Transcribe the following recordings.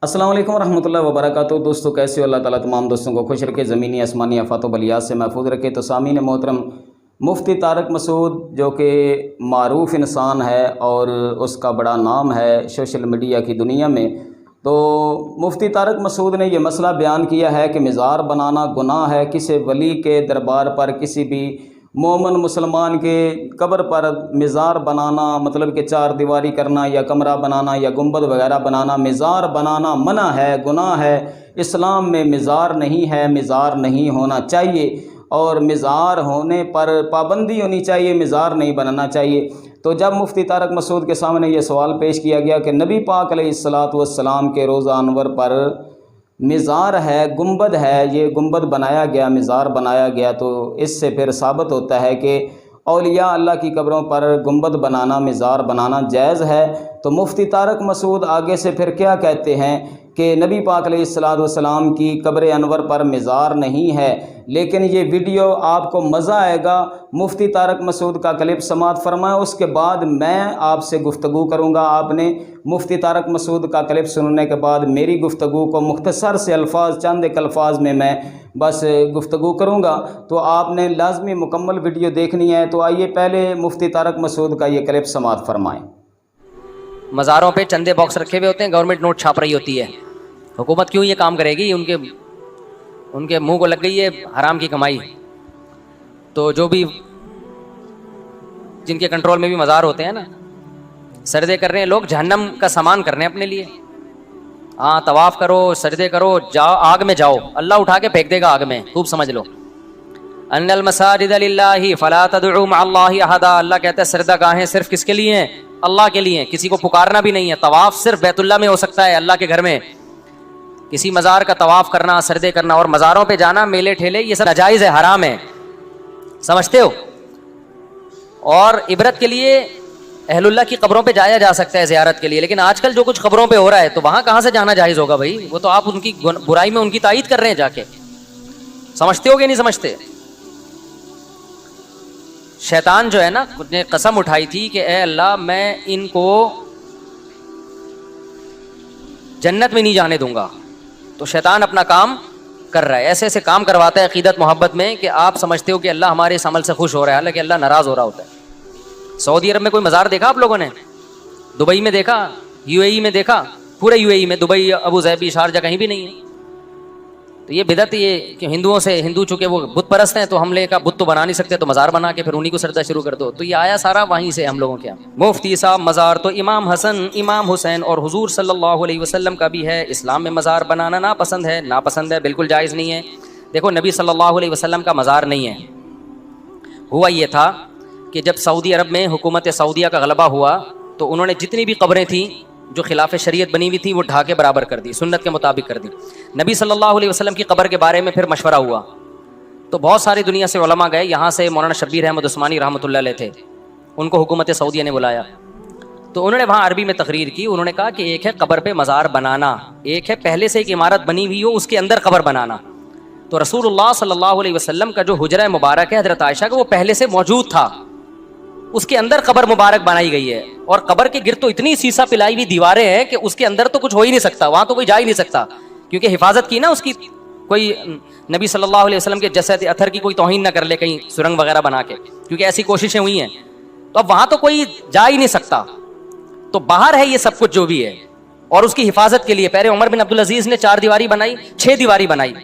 अस्सलाम वालेकुम रहमतुल्लाहि व बरकातहू। दोस्तों कैसे हो? अल्लाह ताला तमाम दोस्तों को खुश रखे, ज़मीनी आसमानी आफात व बलियात से महफूज रखे। तो सामीन मोहतरम, मुफ्ती तारक मसूद जो कि मारूफ इंसान है और उसका बड़ा नाम है सोशल मीडिया की दुनिया में, तो मुफ्ती तारक मसूद ने यह मसला बयान किया है कि मज़ार बनाना गुनाह है। किसी वली के दरबार पर, किसी भी मोमन मुसलमान के कब्र पर मज़ार बनाना, मतलब कि चार दीवारी करना या कमरा बनाना या गुंबद वगैरह बनाना, मज़ार बनाना मना है, गुनाह है। इस्लाम में मज़ार नहीं है, मज़ार नहीं होना चाहिए और मज़ार होने पर पाबंदी होनी चाहिए, मज़ार नहीं बनाना चाहिए। तो जब मुफ्ती तारक मसूद के सामने ये सवाल पेश किया गया कि नबी पाक अलैहिस्सलातु वस्सलाम के रोज़ा अनवर पर मज़ार है, गुंबद है, ये गुंबद बनाया गया, मज़ार बनाया गया, तो इससे फिर साबित होता है कि औलिया अल्लाह की कब्रों पर गुंबद बनाना, मज़ार बनाना जायज़ है। तो मुफ्ती तारक मसूद आगे से फिर क्या कहते हैं कि नबी पाक अलैहिस्सलातु वस्सलाम की कब्र अनवर पर मज़ार नहीं है। लेकिन ये वीडियो आपको मज़ा आएगा। मुफ्ती तारक मसूद का क्लिप समाअत फरमाएं, उसके बाद मैं आपसे गुफ्तगू करूँगा। आपने मुफ्ती तारक मसूद का क्लिप सुनने के बाद मेरी गुफ्तगू को मुख्तसर से अल्फाज, चंद एक अल्फाज में मैं बस गुफ्तगू करूँगा, तो आपने लाजमी मुकम्मल वीडियो देखनी है। तो आइए पहले मुफ्ती तारक मसूद का ये क्लिप समाअत फरमाएँ। मज़ारों पे चंदे बॉक्स रखे हुए होते हैं, गवर्नमेंट नोट छाप रही होती है। हुकूमत क्यों ये काम करेगी? उनके मुंह को लग गई है हराम की कमाई। तो जो भी जिनके कंट्रोल में भी मज़ार होते हैं ना, सजदे कर रहे हैं लोग, जहन्नम का सामान कर रहे हैं अपने लिए। हाँ, तवाफ़ करो, सजदे करो, जाओ आग में जाओ, अल्लाह उठा के फेंक देगा आग में। खूब समझ लो, अन्नल मसाजिद लिल्लाहि फला तदउ मअल्लाहि अहदा। अल्लाह कहता है सजदा गाहें सिर्फ किसके लिए हैं? अल्लाह के लिए। किसी को पुकारना भी नहीं है। तवाफ़ सिर्फ बैतुल्लाह में हो सकता है, अल्लाह के घर में। किसी मज़ार का तवाफ़ करना, सजदे करना और मज़ारों पे जाना, मेले ठेले, ये सब नाजायज़ है, हराम है, समझते हो। और इबरत के लिए अहलुल्लाह की कब्रों पे जाया जा सकता है ज़ियारत के लिए, लेकिन आजकल जो कुछ कब्रों पे हो रहा है, तो वहाँ कहाँ से जाना जायज़ होगा भाई? वो तो आप उनकी बुराई में उनकी तायीद कर रहे हैं जाके। समझते हो कि नहीं समझते? शैतान जो है ना, ने कसम उठाई थी कि ए अल्लाह, मैं इनको जन्नत में नहीं जाने दूंगा। तो शैतान अपना काम कर रहा है, ऐसे ऐसे काम करवाता है अकीदत मोहब्बत में कि आप समझते हो कि अल्लाह हमारे इस अमल से खुश हो रहा है, हालांकि अल्लाह नाराज़ हो रहा होता है। सऊदी अरब में कोई मज़ार देखा आप लोगों ने? दुबई में देखा? यूएई में देखा? पूरे यूएई में, दुबई, अबू ज़ैबी, शारजा, कहीं भी नहीं है। तो ये बिदअत, ये कि हिंदू चूँकि वो बुत परस्त हैं, तो हमले का बुत तो बना नहीं सकते, तो मज़ार बना के फिर उन्हीं को सजदा शुरू कर दो। तो ये आया सारा वहीं से हम लोगों के यहाँ। मुफ्ती साहब, मज़ार तो इमाम हसन, इमाम हुसैन और हुजूर सल्लल्लाहु अलैहि वसल्लम का भी है। इस्लाम में मज़ार बनाना नापसंद है, नापसंद है, बिल्कुल जायज़ नहीं है। देखो, नबी सल्लल्लाहु अलैहि वसल्लम का मज़ार नहीं है। हुआ ये था कि जब सऊदी अरब में हुकूमत सऊदिया का गलबा हुआ, तो उन्होंने जितनी भी कब्रें थीं जो खिलाफ शरीयत बनी हुई थी, वो ढा के बराबर कर दी, सुन्नत के मुताबिक कर दी। नबी सल्लल्लाहु अलैहि वसल्लम की कब्र के बारे में फिर मशवरा हुआ, तो बहुत सारी दुनिया से उलमा गए। यहाँ से मौलाना शब्बीर अहमद उस्मानी रहमतुल्लाह अलैह थे, उनको हुकूमत सऊदिया ने बुलाया। तो उन्होंने वहाँ अरबी में तकरीर की। उन्होंने कहा कि एक है कब्र पे मज़ार बनाना, एक है पहले से एक इमारत बनी हुई हो, उसके अंदर कब्र बनाना। तो रसूलुल्लाह सल्लल्लाहु अलैहि वसल्लम का जो हुजरा मुबारक है हज़रत आयशा का, वो पहले से मौजूद था, उसके अंदर कब्र मुबारक बनाई गई है। और कब्र के गिर तो इतनी सीसा पिलाई हुई दीवारें हैं कि उसके अंदर तो कुछ हो ही नहीं सकता, वहां तो कोई जा ही नहीं सकता, क्योंकि हिफाजत की ना उसकी, कोई नबी सल्लल्लाहु अलैहि वसल्लम के जसद अथर की कोई तौहीन ना कर ले कहीं सुरंग वगैरह बना के, क्योंकि ऐसी कोशिशें हुई हैं। तो अब वहां तो कोई जा ही नहीं सकता, तो बाहर है ये सब कुछ जो भी है। और उसकी हिफाजत के लिए पहले उमर बिन अब्दुल अजीज ने 4 दीवारी बनाई, 6 दीवारी बनाई,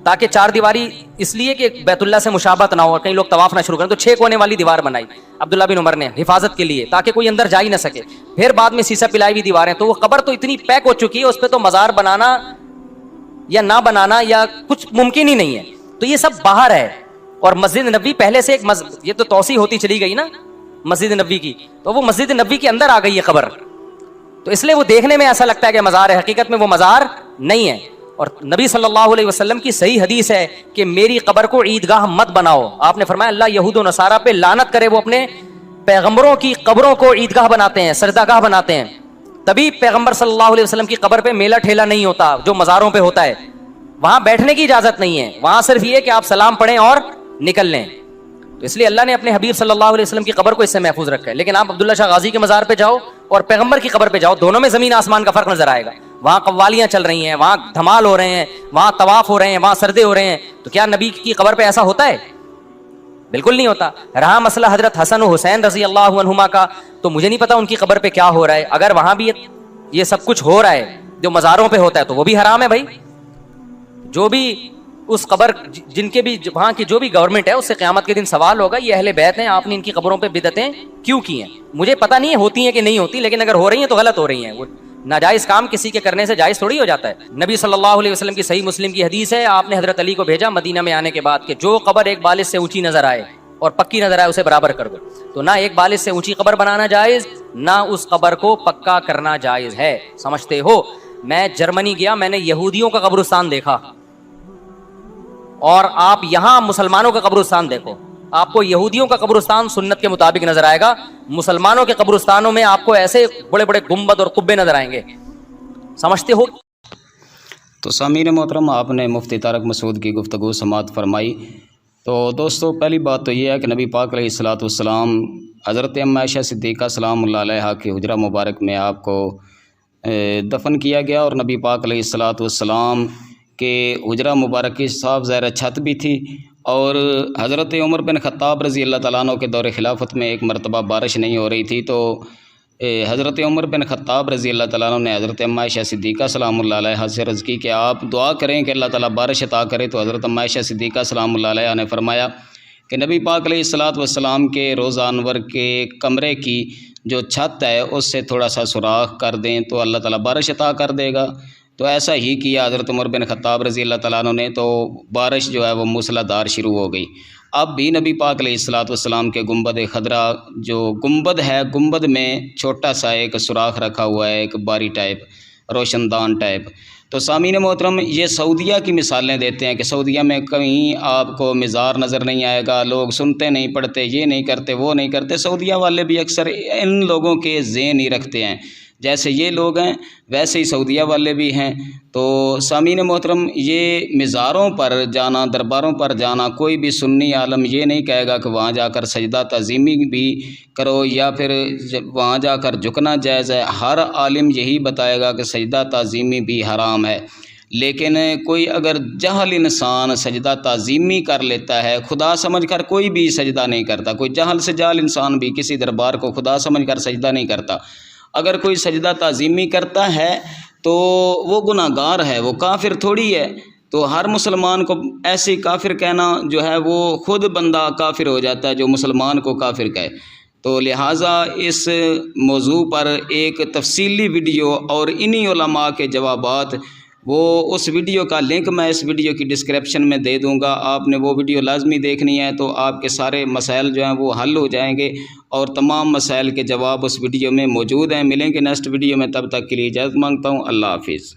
ताकि 4 दीवारी इसलिए कि बैतुल्लाह से मुशाबत ना हो और कई लोग तवाफ ना शुरू करें, तो 6 कोने वाली दीवार बनाई अब्दुल्ला बिन उमर ने हिफाजत के लिए, ताकि कोई अंदर जा ही ना सके। फिर बाद में सीसा पिलाई हुई दीवारें, तो वो कब्र तो इतनी पैक हो चुकी है, उस पर तो मज़ार बनाना या ना बनाना या कुछ मुमकिन ही नहीं है। तो ये सब बाहर है। और मस्जिद नबी पहले से एक ये तो तौसी होती चली गई ना मस्जिद नबी की, तो वो मस्जिद नबी के अंदर आ गई है कब्र, तो इसलिए वो देखने में ऐसा लगता है कि मज़ार है, हकीकत में वो मज़ार नहीं है। और नबी सल्लल्लाहु अलैहि वसल्लम की सही हदीस है कि मेरी कब्र को ईदगाह मत बनाओ। आपने फरमाया अल्लाह यहूद और नसारा पे लानत करे, वो अपने पैगंबरों की कब्रों को ईदगाह बनाते हैं, सजदागाह बनाते हैं। तभी पैगंबर सल्लल्लाहु अलैहि वसल्लम की कब्र पे मेला ठेला नहीं होता जो मज़ारों पे होता है, वहां बैठने की इजाजत नहीं है, वहां सिर्फ ये कि आप सलाम पढ़ें और निकल लें। तो इसलिए अल्लाह ने अपने हबीब सल्लल्लाहु अलैहि वसल्लम की कब्र को इससे महफूज रखा है। लेकिन आप अब्दुल्ला शाह गाजी के मज़ार पे जाओ और पैगंबर की कब्र पे जाओ, दोनों में ज़मीन आसमान का फ़र्क नजर आएगा। وہاں قوالیاں چل رہی ہیں, وہاں دھمال ہو رہے ہیں, وہاں طواف ہو رہے ہیں, وہاں سردے ہو رہے ہیں, تو کیا نبی کی قبر پہ ایسا ہوتا ہے؟ بالکل نہیں ہوتا. رہا مسئلہ حضرت حسن و حسین رضی اللہ عنہما کا, تو مجھے نہیں پتا ان کی قبر پہ کیا ہو رہا ہے. اگر وہاں بھی یہ سب کچھ ہو رہا ہے جو مزاروں پہ ہوتا ہے تو وہ بھی حرام ہے بھائی. جو بھی اس قبر, جن کے بھی وہاں کی جو بھی گورنمنٹ ہے, اس سے قیامت کے دن سوال ہوگا یہ اہل بیت ہیں, آپ نے ان کی قبروں پہ بدعتیں کیوں کی ہیں. مجھے پتہ نہیں ہے ہوتی ہیں کہ نہیں ہوتی, لیکن اگر ہو رہی ہیں تو غلط ہو رہی ہیں. وہ ناجائز کام کسی کے کرنے سے جائز تھوڑی ہو جاتا ہے. نبی صلی اللہ علیہ وسلم کی صحیح مسلم کی حدیث ہے, آپ نے حضرت علی کو بھیجا مدینہ میں آنے کے بعد کہ جو قبر ایک بالش سے اونچی نظر آئے اور پکی نظر آئے اسے برابر کر دو. تو نہ ایک بالش سے اونچی قبر بنانا جائز, نہ اس قبر کو پکا کرنا جائز ہے. سمجھتے ہو؟ میں جرمنی گیا, میں نے یہودیوں کا قبرستان دیکھا, اور آپ یہاں مسلمانوں کا قبرستان دیکھو, آپ کو یہودیوں کا قبرستان سنت کے مطابق نظر آئے گا, مسلمانوں کے قبرستانوں میں آپ کو ایسے بڑے بڑے گنبد اور قبے نظر آئیں گے. سمجھتے ہو؟ تو سامعین محترم, آپ نے مفتی طارق مسعود کی گفتگو سماعت فرمائی. تو دوستو, پہلی بات تو یہ ہے کہ نبی پاک علیہ الصلوۃ والسلام حضرت ام عائشہ صدیقہ سلام اللہ علیہا کے حجرہ مبارک میں آپ کو دفن کیا گیا, اور نبی پاک علیہ الصلوۃ والسلام کہ حجرہ مبارک کی صاف ظاہر چھت بھی تھی. اور حضرت عمر بن خطاب رضی اللہ تعالیٰ عنہ کے دور خلافت میں ایک مرتبہ بارش نہیں ہو رہی تھی, تو حضرت عمر بن خطاب رضی اللہ تعالیٰ عنہ نے حضرت ام عائشہ صدیقہ سلام اللہ علیہا سے عرض کی کہ آپ دعا کریں کہ اللہ تعالیٰ بارش عطا کرے. تو حضرت ام عائشہ صدیقہ سلام اللہ علیہا نے فرمایا کہ نبی پاک علیہ الصلوۃ والسلام کے روضہ انور کے کمرے کی جو چھت ہے اس سے تھوڑا سا سوراخ کر دیں تو اللہ تعالیٰ بارش عطا کر دے گا. تو ایسا ہی کیا حضرت عمر بن خطاب رضی اللہ تعالیٰ عنہ نے, تو بارش جو ہے وہ موسلا دھار شروع ہو گئی. اب بھی نبی پاک علیہ الصلوۃ والسلام کے گنبد خضرا جو گنبد ہے, گنبد میں چھوٹا سا ایک سوراخ رکھا ہوا ہے, ایک باری ٹائپ, روشن دان ٹائپ. تو سامعین محترم, یہ سعودیہ کی مثالیں دیتے ہیں کہ سعودیہ میں کہیں آپ کو مزار نظر نہیں آئے گا, لوگ سنتے نہیں پڑھتے, یہ نہیں کرتے, وہ نہیں کرتے. سعودیہ والے بھی اکثر ان لوگوں کے ذہن ہی رکھتے ہیں, جیسے یہ لوگ ہیں ویسے ہی سعودیہ والے بھی ہیں. تو سامعین محترم, یہ مزاروں پر جانا, درباروں پر جانا, کوئی بھی سنی عالم یہ نہیں کہے گا کہ وہاں جا کر سجدہ تعظیمی بھی کرو یا پھر وہاں جا کر جھکنا جائز ہے. ہر عالم یہی بتائے گا کہ سجدہ تعظیمی بھی حرام ہے. لیکن کوئی اگر جہل انسان سجدہ تعظیمی کر لیتا ہے, خدا سمجھ کر کوئی بھی سجدہ نہیں کرتا, کوئی جہل سے جہل انسان بھی کسی دربار کو خدا سمجھ کر سجدہ نہیں کرتا. اگر کوئی سجدہ تعظیمی کرتا ہے تو وہ گناہ گار ہے, وہ کافر تھوڑی ہے. تو ہر مسلمان کو ایسی کافر کہنا جو ہے وہ خود بندہ کافر ہو جاتا ہے جو مسلمان کو کافر کہے. تو لہٰذا اس موضوع پر ایک تفصیلی ویڈیو اور انہی علماء کے جوابات, وہ اس ویڈیو کا لنک میں اس ویڈیو کی ڈسکرپشن میں دے دوں گا. آپ نے وہ ویڈیو لازمی دیکھنی ہے, تو آپ کے سارے مسائل جو ہیں وہ حل ہو جائیں گے, اور تمام مسائل کے جواب اس ویڈیو میں موجود ہیں. ملیں گے نیکسٹ ویڈیو میں, تب تک کے لیے اجازت مانگتا ہوں. اللہ حافظ.